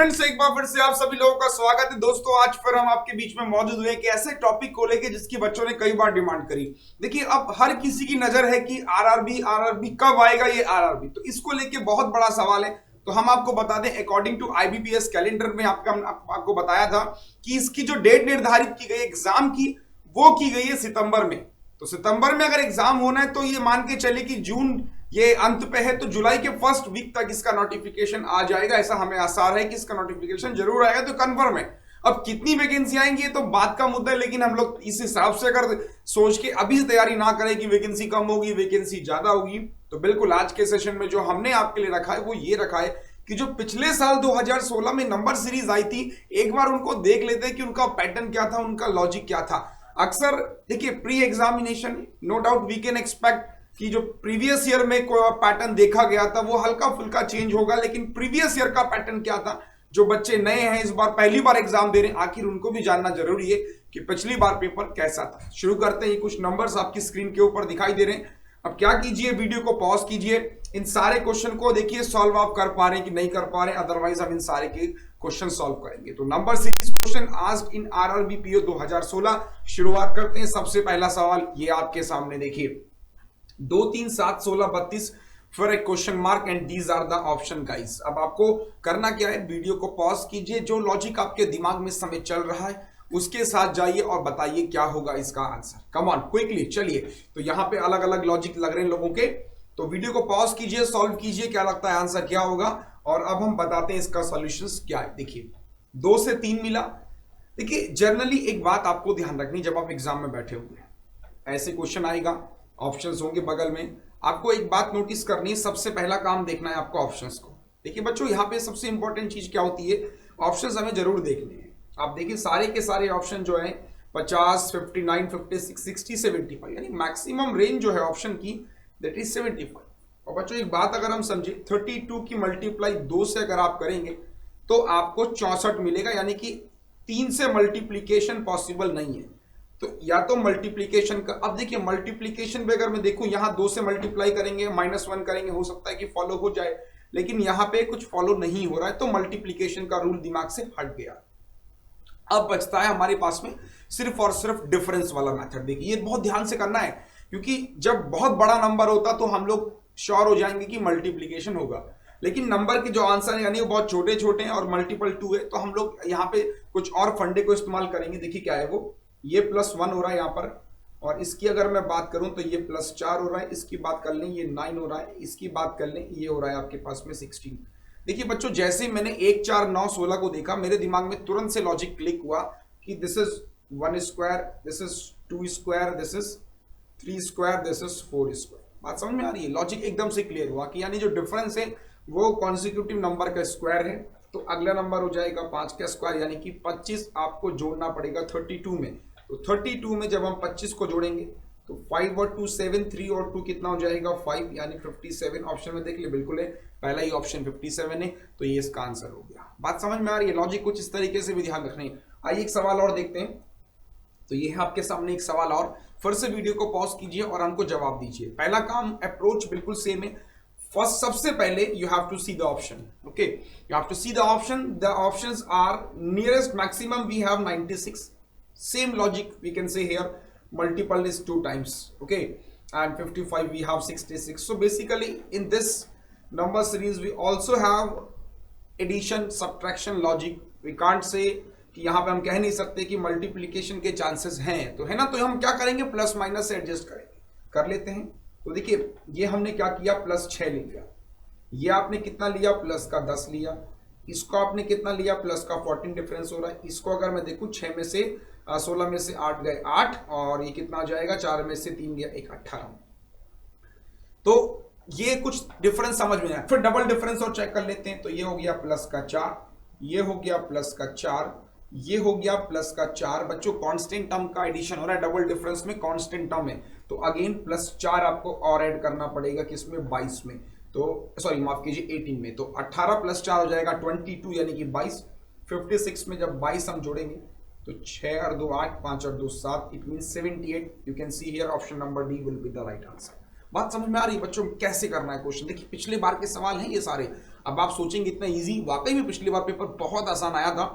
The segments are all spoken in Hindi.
फ्रेंड्स, एक बार फिर से आप सभी लोगों का स्वागत है। दोस्तों, आज फिर हम आपके बीच में मौजूद हुए कि ऐसे टॉपिक को लेके जिसकी बच्चों ने कई बार डिमांड करी। देखिए, अब हर किसी की नजर है कि आरआरबी कब आएगा ये आरआरबी, तो इसको लेके बहुत बड़ा सवाल है। तो हम आपको बता दें, अकॉर्डिंग टू आईबीपीएस कैलेंडर में आपको बताया था कि इसकी जो डेट निर्धारित की गई एग्जाम की, वो की गई है सितंबर में। तो सितंबर में अगर एग्जाम होना है तो ये मान के चले कि जून ये अंत पे है, तो जुलाई के फर्स्ट वीक तक इसका नोटिफिकेशन आ जाएगा। ऐसा हमें आसार है कि इसका नोटिफिकेशन जरूर आएगा, तो कंफर्म है। अब कितनी वैकेंसी आएंगी ये तो बात का मुद्दा है, लेकिन हम लोग इस हिसाब से अगर सोच के अभी से तैयारी ना करें कि वैकेंसी कम होगी वैकेंसी ज्यादा होगी, तो बिल्कुल आज के सेशन में जो हमने आपके लिए रखा है वो ये रखा है कि जो पिछले साल 2016 में नंबर सीरीज आई थी, एक बार उनको देख लेते हैं कि उनका पैटर्न क्या था, उनका लॉजिक क्या था। अक्सर देखिए, pre examination no doubt we can expect कि जो प्रीवियस ईयर में कोई पैटर्न देखा गया था वो हल्का फुल्का चेंज होगा, लेकिन प्रीवियस ईयर का पैटर्न क्या था, जो बच्चे नए हैं इस बार पहली बार एग्जाम दे रहे हैं, आखिर उनको भी जानना जरूरी है कि पिछली बार पेपर कैसा था। शुरू करते हैं। कुछ नंबर्स आपकी स्क्रीन के ऊपर दिखाई दे रहे हैं। अब क्या कीजिए, वीडियो को पॉज कीजिए, इन सारे क्वेश्चन को देखिए सॉल्व आप कर पा रहे हैं कि नहीं कर पा रहे हैं, अदरवाइज हम इन सारे के क्वेश्चन सॉल्व करेंगे। तो number series question asked in RRB PO 2016 शुरुआत करते हैं। सबसे पहला सवाल ये आपके सामने देखिए, 2 3 7 16 32 फिर एक question mark and these are the option guys. अब आपको करना क्या है, वीडियो को पॉज कीजिए, जो लॉजिक आपके दिमाग में समय चल रहा है उसके साथ जाइए और बताइए क्या होगा इसका आंसर। कम ऑन क्विकली चलिए। तो यहाँ पे अलग अलग लॉजिक लग रहे हैं लोगों के, तो वीडियो को पॉज कीजिए, सॉल्व कीजिए, क्या लगता है आंसर क्या होगा, और अब हम बताते हैं इसका सॉल्यूशंस क्या है। देखिए 2 से 3 मिला। देखिए जनरली एक बात आपको ध्यान रखनी, जब आप एग्जाम में बैठे होंगे ऐसे क्वेश्चन आएगा, ऑप्शंस होंगे बगल में, आपको एक बात नोटिस करनी है, सबसे पहला काम देखना है आपको ऑप्शंस को। देखिए बच्चों, यहाँ पे सबसे इंपॉर्टेंट चीज क्या होती है, ऑप्शंस हमें जरूर देखने हैं। आप देखिए सारे के सारे ऑप्शन जो है 50, 59, 56, 60, 75, यानी मैक्सिमम रेंज जो है ऑप्शन की दैट इज 75। और बच्चों एक बात अगर हम समझे, 32 की मल्टीप्लाई 2 से अगर आप करेंगे तो आपको 64 मिलेगा, यानी कि 3 से मल्टीप्लीकेशन पॉसिबल नहीं है। तो या तो मल्टीप्लीकेशन का, अब देखिए मल्टीप्लीकेशन पे अगर मैं देखूं, यहां 2 से मल्टीप्लाई करेंगे -1 करेंगे, हो सकता है कि फॉलो हो जाए, लेकिन यहां पे कुछ फॉलो नहीं हो रहा है, तो मल्टीप्लीकेशन का रूल दिमाग से हट गया। अब बचता है हमारे पास में सिर्फ और सिर्फ डिफरेंस वाला मेथड। देखिए ये बहुत ध्यान से करना है, क्योंकि जब बहुत बड़ा नंबर होता तो हम लोग श्योर हो जाएंगे कि मल्टीप्लीकेशन होगा, लेकिन नंबर के जो आंसर है यानी वो बहुत छोटे छोटे हैं और मल्टीपल 2 है, तो हम लोग यहाँ पे कुछ और फंडे को इस्तेमाल करेंगे। देखिए क्या है वो, ये +1 हो रहा है यहाँ पर, और इसकी अगर मैं बात करूं तो ये +4 हो रहा है, इसकी बात कर लें ये 9 हो रहा है, इसकी बात कर लें ये हो रहा है आपके पास में 16। देखिए बच्चों, जैसे ही मैंने 1 4 9 16 को देखा, मेरे दिमाग में तुरंत से लॉजिक क्लिक हुआ कि this is 1 square, this is 2 square, this is 3 square, this is 4 square. बात समझ में आ रही है? लॉजिक एकदम से क्लियर हुआ कि यानी जो डिफरेंस है वो कॉन्सिक्यूटिव नंबर का स्क्वायर है, तो अगला नंबर हो जाएगा 5 का स्क्वायर, यानी कि 25 आपको जोड़ना पड़ेगा 32 में। तो 32 में जब हम 25 को जोड़ेंगे तो 5 और 2 7, 3 और 2 कितना हो जाएगा 5, यानी 57। ऑप्शन में देख ले, बिल्कुल है, पहला ही ऑप्शन 57 है, तो ये इसका आंसर हो गया। बात समझ में आ रही है? लॉजिक कुछ इस तरीके से भी ध्यान रखना है। आइए एक सवाल और देखते हैं। तो ये है आपके सामने एक सवाल और, फिर से वीडियो को पॉज कीजिए और हमको जवाब दीजिए। पहला काम, अप्रोच बिल्कुल सेम है। फर्स्ट, सबसे पहले you have to see the option, okay, you have to see the option. The options are nearest maximum we have 96, same logic we can say here, multiple is 2 times, okay, and 55 we have 66. So basically in this number series we also have addition subtraction logic. We can't say कि यहाँ पे हम कह नहीं सकते कि मल्टीप्लीकेशन के चांसेस हैं, तो है ना, तो हम क्या करेंगे, प्लस माइनस से एडजस्ट करेंगे, कर लेते हैं। तो देखिए ये हमने क्या किया, +6 ले लिया, ये आपने कितना लिया, प्लस का 10 लिया, इसको आपने कितना लिया, प्लस का 14 डिफरेंस हो रहा है। इसको अगर मैं देखूं 6 में से 16 में से 8 गए 8, और ये कितना आ जाएगा, 4 में से 3 गया 1, 18। तो ये कुछ डिफरेंस समझ में आया। फिर डबल डिफरेंस और चेक कर लेते हैं। तो ये हो गया प्लस का 4, ये हो गया प्लस का 4, ये हो गया प्लस का 4। बच्चों कांस्टेंट टर्म का एडिशन हो रहा है, डबल डिफरेंस में कांस्टेंट टर्म है, तो अगेन +4 आपको और ऐड करना पड़ेगा, किसमें, 22 में, तो सॉरी माफ कीजिए 18 में। तो 18 + 4 हो जाएगा 22, यानी कि 22। 56 में जब 22 हम जोड़ेंगे तो 6 और 2 8, 5 और 2 7, it mean 78। You can see here option number D will be the right answer. बात समझ में आ रही है बच्चों? कैसे करना है क्वेश्चन? देखिए पिछले बार के सवाल हैं ये सारे। अब आप सोचेंगे इतना इजी, वाकई में पिछली बार पेपर बहुत आसान आया था।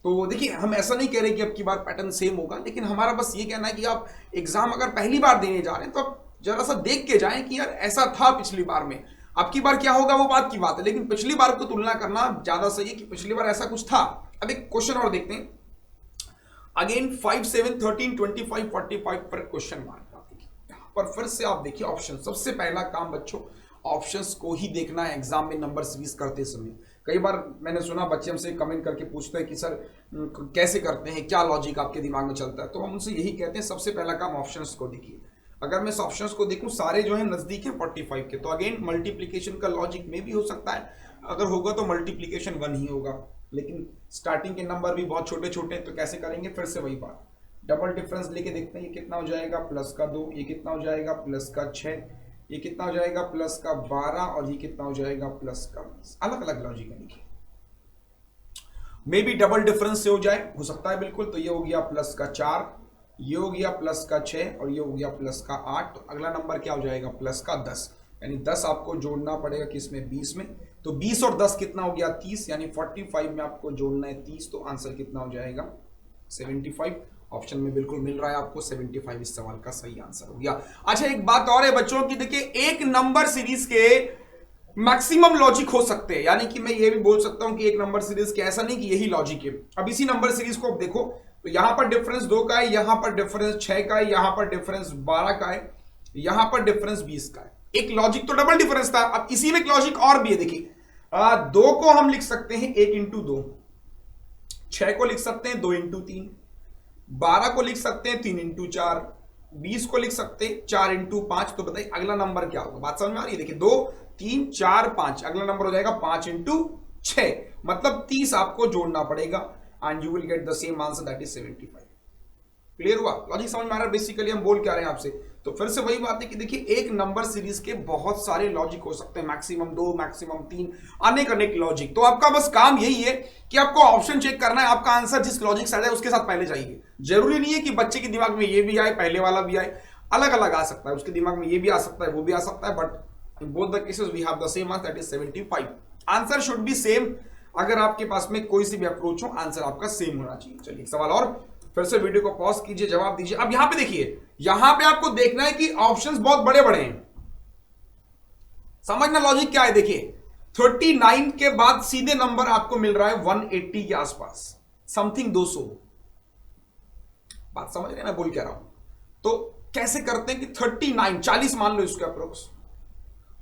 तो देखिए हम ऐसा नहीं कह रहे कि अब की बार पैटर्न सेम होगा, लेकिन हमारा बस ये कहना है कि आप एग्जाम अगर पहली बार देने जा रहे हैं तो आप जरा सा देख के जाएं कि यार ऐसा था पिछली बार में, अब की बार क्या होगा वो बात की बात है, लेकिन पिछली बार को तुलना करना ज्यादा सही है कि पिछली बार ऐसा कुछ था। अब एक क्वेश्चन और देखते हैं। अगेन 5, 7, 13, 25, 45 पर क्वेश्चन मार्क। यहां पर फिर से आप देखिए ऑप्शन। सबसे पहला काम बच्चों ऑप्शंस को ही देखना है एग्जाम में नंबर सीरीज करते समय। कई बार मैंने सुना बच्चे हमसे कमेंट करके पूछते हैं कि सर कैसे करते हैं, क्या लॉजिक आपके दिमाग में चलता है, तो हम उनसे यही कहते हैं सबसे पहला काम ऑप्शंस को देखिए। अगर मैं इस ऑप्शंस को देखूं सारे जो है नजदीक है 45 के, तो अगेन मल्टीप्लीकेशन का लॉजिक में भी हो सकता है, अगर होगा तो मल्टीप्लीकेशन 1 ही होगा, लेकिन स्टार्टिंग के नंबर भी बहुत छोटे छोटे हैं, तो कैसे करेंगे? फिर से वही बात, डबल डिफरेंस लेके देखते हैं। ये कितना हो जाएगा? प्लस का 2। ये कितना हो जाएगा? प्लस का 6। ये कितना हो जाएगा? प्लस का 12। और ये कितना हो जाएगा? प्लस का 20। अलग अलग लॉजिक है देखिए। मे बी डबल डिफरेंस से हो जाए, हो सकता है बिल्कुल। तो ये हो गया प्लस का 4, ये हो गया प्लस का 6 और ये हो गया प्लस का 8। तो अगला नंबर क्या हो जाएगा? प्लस का 10। यानी 10 आपको जोड़ना पड़ेगा किसमें? 20 में। तो 20 और 10 कितना हो गया? 30। यानी 45 में आपको जोड़ना है 30। तो आंसर कितना हो जाएगा? 75। ऑप्शन में बिल्कुल मिल रहा है आपको 75 इस सवाल का सही आंसर हो गया। अच्छा एक बात और है बच्चों की, देखिए एक नंबर सीरीज के मैक्सिमम लॉजिक हो सकते हैं, यानी कि मैं ये भी बोल सकता हूं कि एक नंबर सीरीज के ऐसा नहीं कि यही लॉजिक है। अब इसी नंबर सीरीज को अब देखो तो यहां पर डिफरेंस 2 का है, यहां पर डिफरेंस 6 का है, यहां पर डिफरेंस 12 का है, यहां पर डिफरेंस 20 का है। एक लॉजिक तो डबल डिफरेंस था, अब इसी में एक लॉजिक और भी है। देखिए 2 को हम लिख सकते हैं 1 इंटू 2, 6 को लिख सकते हैं 2 इंटू 3, 12 को लिख सकते हैं 3 इंटू 4, 20 को लिख सकते हैं 4 इंटू 5। तो बताइए अगला नंबर क्या होगा? बात समझ में आ रही है? देखिए 2, 3, 4, 5, अगला नंबर हो जाएगा 5 इंटू 6, मतलब 30 आपको जोड़ना पड़ेगा and you will get the same answer that is 75। Clear हुआ? लॉजिक समझ में आ रहा है? बेसिकली हम बोल क्या रहे हैं आपसे। तो फिर से वही बात है कि देखिए एक नंबर सीरीज के बहुत सारे लॉजिक हो सकते हैं, मैक्सिमम 2, मैक्सिमम 3, अनेक अनेक लॉजिक। तो आपका बस काम यही है कि आपको ऑप्शन चेक करना है, आपका आंसर जिस लॉजिक से आ जाए उसके साथ पहले जाइए। जरूरी नहीं है कि बच्चे के दिमाग में ये भी आए पहले वाला भी आए, अलग अलग आ सकता है, उसके दिमाग में ये भी आ सकता है वो भी आ सकता है, but in both the cases we have the same answer that is 75। Answer should be same. अगर आपके पास में कोई सी भी अप्रोच हो आंसर आपका सेम होना चाहिए। चलिए एक सवाल और, फिर से वीडियो को पॉज कीजिए, जवाब दीजिए। अब यहां पे देखिए, यहां पे आपको देखना है कि ऑप्शंस बहुत बड़े बड़े हैं। समझना लॉजिक क्या है? देखिए 39 के बाद सीधे नंबर आपको मिल रहा है 180 के आसपास, समथिंग 200। बात समझ रहे हैं मैं बोल क्या रहा हूं? तो कैसे करते हैं कि 39 40 मान लो इसका अप्रोक्स,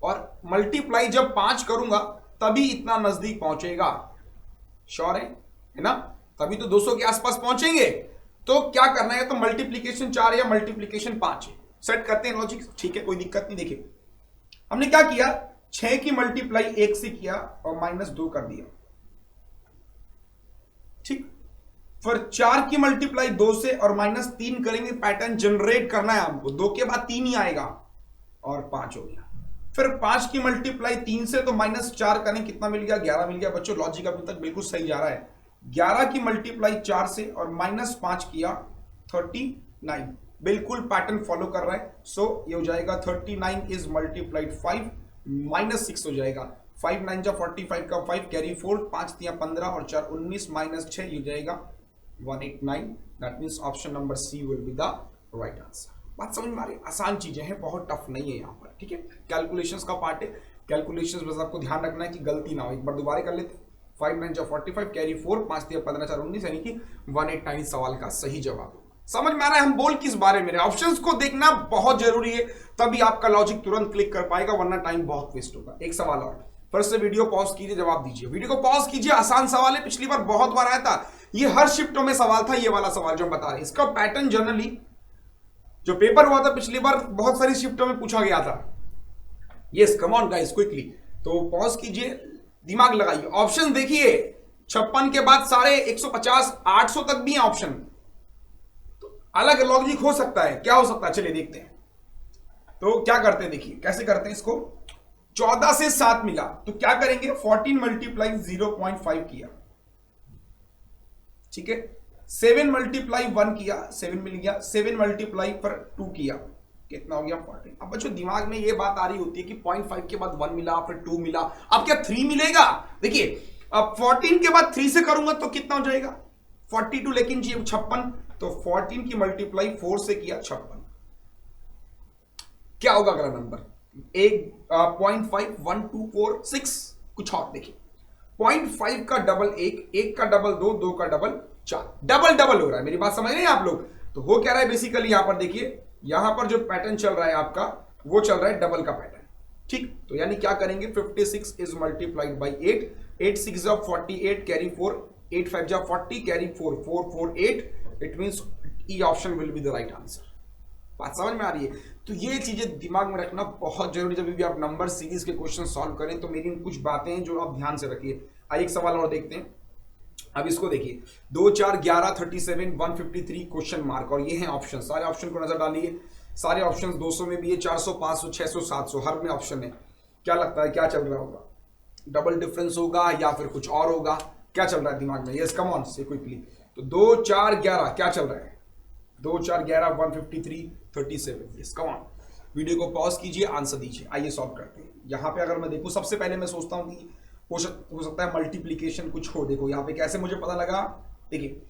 और मल्टीप्लाई जब 5 करूंगा तभी इतना नजदीक पहुंचेगा। श्योर है ना? तभी तो 200 के आसपास पहुंचेंगे। तो क्या करना है? तो मल्टीप्लीकेशन 4 या मल्टीप्लीकेशन 5 है। सेट करते हैं लॉजिक, ठीक है, कोई दिक्कत नहीं। देखिए हमने क्या किया, 6 की मल्टीप्लाई 1 से किया और -2 कर दिया, ठीक। फिर 4 की मल्टीप्लाई 2 से और -3 करेंगे। पैटर्न जनरेट करना है हमको, 2 के बाद 3 ही आएगा और 5 हो गया। फिर 5 की मल्टीप्लाई 3 से, तो -4 करें, कितना मिल गया? 11 मिल गया। बच्चों लॉजिक अभी तक बिल्कुल सही जा रहा है। 11 की मल्टीप्लाई 4 से और -5 किया 39, बिल्कुल पैटर्न फॉलो कर रहा है। सो ये हो जाएगा 39 इज मल्टीप्लाइड 5, -6 हो जाएगा। 5 9 जा 45 का 5 कैरी फोर्ड, 5 तिया 15 और 4 19, -6 ये हो जाएगा 189। That means option number C will be the right answer. बात समझ में आ रही है? आसान चीजें हैं, बहुत टफ नहीं है यहाँ पर, ठीक है। कैलकुलेशंस का पार्ट है, कैलकुलेशंस बस आपको ध्यान रखना है कि गलती ना हो। एक बार दोबारा कर लेते। 5 9 जा 45 कैरी 4, 5 तिया 15 4 19, यानी कि 189 सवाल का सही जवाब। समझ में आ रहा है हम बोल किस बारे में? ऑप्शंस को देखना बहुत जरूरी है, तभी आपका लॉजिक तुरंत क्लिक कर पाएगा, वरना टाइम बहुत वेस्ट होगा। एक सवाल और, फिर से वीडियो पॉज कीजिए, जवाब दीजिए। वीडियो को पॉज कीजिए, आसान सवाल है, पिछली बार बहुत बार आया था, ये हर शिफ्टों में सवाल था। ये वाला सवाल जो हम बता रहे हैं, इसका पैटर्न जनरली जो पेपर हुआ था पिछली बार बहुत सारी शिफ्टों में पूछा गया था। Yes come on guys quickly. तो पॉज कीजिए, दिमाग लगाइए, ऑप्शन देखिए। 56 के बाद सारे 150 800 तक भी हैं ऑप्शन। तो अलग लॉजिक हो सकता है, क्या हो सकता है? चलिए देखते हैं। तो क्या करते हैं, देखिए कैसे करते हैं इसको। 14 से 7 मिला तो क्या करेंगे? 14 मल्टीप्लाई 0.5 किया, ठीक है। 7 मल्टीप्लाई 1 किया, 7 मिल गया। 7 मल्टीप्लाई पर 2 किया, कितना हो गया 14। अब बच्चों दिमाग में ये बात आ रही होती है कि 0.5 के बाद 1 मिला, फिर 2 मिला, अब क्या 3 मिलेगा? देखिए अब 14 के बाद 3 से करूंगा तो कितना हो जाएगा 42, लेकिन जी 56, तो 14 की मल्टीप्लाई 4 से किया 56। क्या होगा अगला नंबर? एक 0.5, 1, 2, 4, 6, कुछ और देखिए 0.5 का डबल 1, 1 का डबल 2, 2 का डबल 4, डबल डबल हो रहा है। मेरी बात समझ रहे हैं आप लोग? तो हो क्या रहा है बेसिकली, यहां पर देखिए, यहां पर जो पैटर्न चल रहा है आपका वो चल रहा है डबल का पैटर्न। ठीक, तो यानी क्या करेंगे 56 इज मल्टीप्लाइड बाई 8, 8 6 जा 48 कैरी 4, 8 5 जा 40 carry 4, 4 4 8, it means E option will be the right answer. बात समझ में आ रही है? तो ये चीजें दिमाग में रखना बहुत जरूरी, जब भी आप नंबर सीरीज के क्वेश्चन सॉल्व करें तो मेरी कुछ बातें हैं जो आप ध्यान से रखिए। आइए एक सवाल और देखते हैं। अब इसको देखिए 2 4 11 37 153 क्वेश्चन मार्क, और ये हैं ऑप्शन। सारे ऑप्शन को नजर डालिए, सारे ऑप्शन 200 में भी है, 400 500 600 700 हर में ऑप्शन है। क्या लगता है क्या चल रहा होगा? डबल डिफरेंस होगा या फिर कुछ और होगा? क्या चल रहा है दिमाग में? यस कम ऑन से क्विकली। तो 2 4 11 क्या चल रहा है? 2 4 11 153 37। यस कम ऑन, वीडियो को पॉज कीजिए, आंसर दीजिए। आइए सॉल्व करते हैं। यहाँ पे अगर मैं देखूं, सबसे पहले मैं सोचता हूँ कि हो सकता है मल्टीप्लीकेशन कुछ हो। देखो यहाँ पे कैसे मुझे पता लगा, देखिए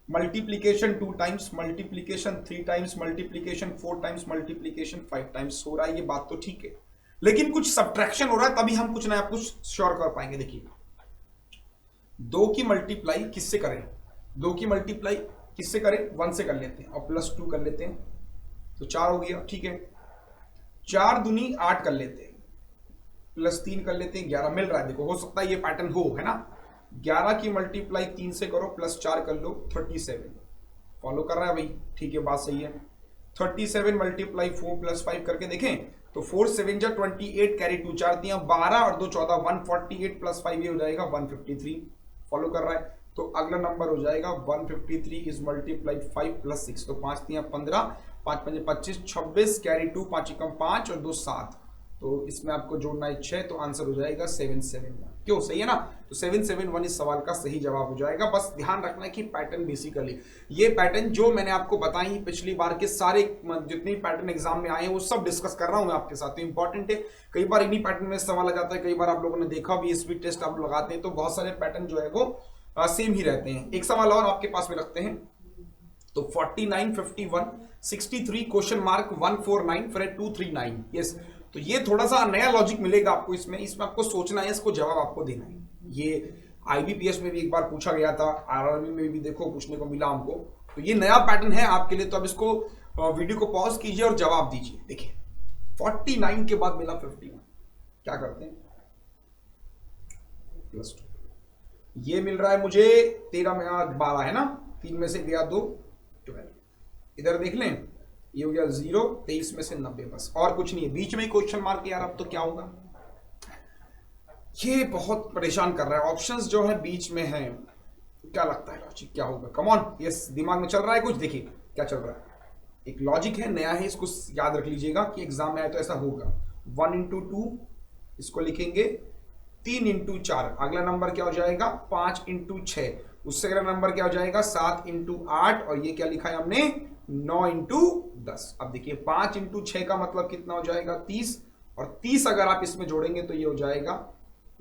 multiplication 2 times, multiplication 3 times, multiplication 4 times, multiplication 5 times हो रहा है, ये बात तो ठीक है, लेकिन कुछ सब्ट्रैक्शन हो रहा है, तभी हम कुछ नया कुछ श्योर कर पाएंगे। देखिए 2 की मल्टीप्लाई किससे करें? 2 की मल्टीप्लाई किससे करें? 1 से कर लेते हैं और प्लस 2 कर लेते हैं, तो 4 हो गया। ठीक है, 4 दूनी 8 कर लेते हैं, प्लस 3 कर लेते हैं, 11 मिल रहा है। देखो हो सकता है ये पैटर्न हो, है ना? 11 की मल्टीप्लाई 3 से करो, प्लस 4 कर लो, 37। फॉलो कर रहा है भाई? ठीक है, बात सही है। 37 मल्टीप्लाई 4 प्लस 5 करके देखें तो 4 7 जा 28 कैरी 2 4 दिया 12 और 2 14, 148 प्लस 5 ये हो जाएगा 153। फॉलो कर रहा है? तो अगला नंबर हो जाएगा 153 इज मल्टीप्लाइड 5 प्लस 6, तो 5 दिया 15, 5 5 25, 26 कैरी 2, 5 एकम 5 और 2 7, तो इसमें आपको जोड़ना है 6, तो आंसर हो जाएगा 771। क्यों? सही है ना? तो 771 इस सवाल का सही जवाब हो जाएगा। बस ध्यान रखना है कि पैटर्न बेसिकली ये पैटर्न जो मैंने आपको बताई पिछली बार के सारे जितने पैटर्न एग्जाम में आए हैं वो सब डिस्कस कर रहा हूं मैं आपके साथ, तो इंपॉर्टेंट है। कई बार इन्हीं पैटर्न में सवाल आ जाता है, कई बार आप लोगों ने देखा भी स्पीड टेस्ट आप लगाते हैं तो बहुत सारे पैटर्न जो है वो सेम ही रहते हैं। एक सवाल और आपके पास में रखते हैं, तो 49 51 63 क्वेश्चन मार्क 149 फिर 239। यस, तो ये थोड़ा सा नया लॉजिक मिलेगा आपको इसमें आपको सोचना है, इसको जवाब आपको देना है। ये आईबीपीएस में भी एक बार पूछा गया था, आरआरबी में भी देखो पूछने को मिला हमको, तो ये नया पैटर्न है आपके लिए। तो अब इसको वीडियो को पॉज कीजिए और जवाब दीजिए। देखिए 49 के बाद मिला 51, क्या करते हैं? प्लस 2, ये मिल रहा है मुझे 13 में 12 है ना, 3 में से गया 2 12, इधर देख लें ये हो गया 0, 23 में से 90, बस और कुछ नहीं है। बीच में क्वेश्चन मार्क यार, अब तो क्या होगा? ये बहुत परेशान कर रहा है, ऑप्शंस जो है बीच में है। क्या लगता है लॉजिक क्या होगा? कम ऑन, यस दिमाग में चल रहा है कुछ? देखिए क्या चल रहा है, एक लॉजिक है, नया है, इसको याद रख लीजिएगा कि एग्जाम में आए तो ऐसा होगा। 1 into 2 इसको लिखेंगे 3 into 4, अगला नंबर क्या हो जाएगा 5 into 6, उससे अगला नंबर क्या हो जाएगा 7 into 8, और ये क्या लिखा है हमने 9 into 10। अब देखिए 5 into 6 का मतलब कितना हो जाएगा 30, और 30 अगर आप इसमें जोड़ेंगे तो ये हो जाएगा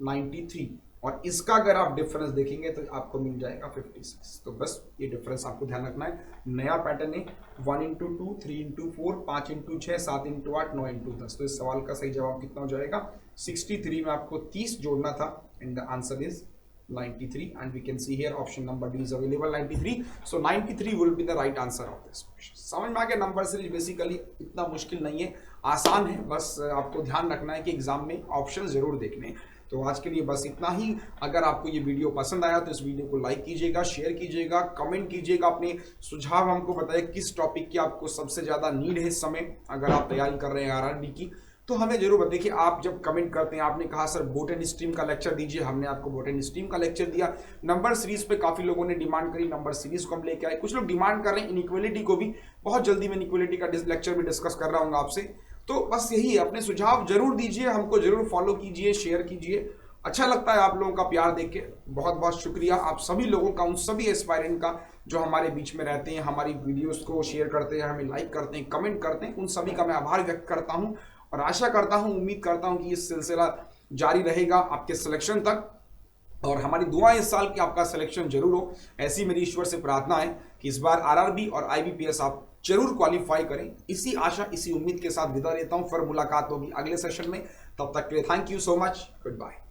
93, और इसका अगर आप डिफरेंस देखेंगे तो आपको मिल जाएगा 56। तो बस ये डिफरेंस आपको ध्यान रखना है, नया पैटर्न है। 1 into 2 3 into 4 5 into 6 7 into 8 9 into 10, तो इस सवाल का सही जवाब कितना हो जाएगा 63 में आपको 30 जोड़ना था, and the answer is 93, and we can see here option number D is available 93, so 93 will be the right answer of this question। समझ में आ गया? नंबर सीरीज बेसिकली इतना मुश्किल नहीं है, आसान है, बस आपको ध्यान रखना है कि एग्जाम में ऑप्शन जरूर देखने। तो आज के लिए बस इतना ही। अगर आपको ये वीडियो पसंद आया तो इस वीडियो को लाइक कीजिएगा, शेयर कीजिएगा, कमेंट कीजिएगा, अपने सुझाव हमको बताइए किस टॉपिक की आपको सबसे ज़्यादा नीड है इस समय। अगर आप तैयारी कर रहे हैं आरआरबी की तो हमें जरूर बताइए कि आप जब कमेंट करते हैं, आपने कहा सर बोटन स्ट्रीम का लेक्चर दीजिए, हमने आपको बोटन स्ट्रीम का लेक्चर दिया। नंबर सीरीज पे काफ़ी लोगों ने डिमांड करी, नंबर सीरीज को हम लेके आए। कुछ लोग डिमांड कर रहे हैं इनइक्वालिटी को भी, बहुत जल्दी मैं इनइक्वालिटी का लेक्चर भी डिस्कस कर रहा हूँ आपसे। तो बस यही, अपने सुझाव जरूर दीजिए, हमको जरूर फॉलो कीजिए, शेयर कीजिए। अच्छा लगता है आप लोगों का प्यार देख के। बहुत बहुत शुक्रिया आप सभी लोगों का, उन सभी एस्पायरेंट का जो हमारे बीच में रहते हैं, हमारी वीडियोस को शेयर करते हैं, हमें लाइक करते हैं, कमेंट करते हैं। उन सभी का मैं आभार व्यक्त करता हूं और आशा करता हूं, उम्मीद करता हूं कि ये सिलसिला जारी रहेगा आपके सिलेक्शन तक। और हमारी दुआ इस साल की आपका सिलेक्शन जरूर हो, ऐसी मेरी ईश्वर से प्रार्थना है कि इस बार आरआरबी और आईबीपीएस आप जरूर क्वालिफाई करें। इसी आशा, इसी उम्मीद के साथ विदा लेता हूं। फिर मुलाकात होगी अगले सेशन में, तब तक के लिए thank you so much, good bye.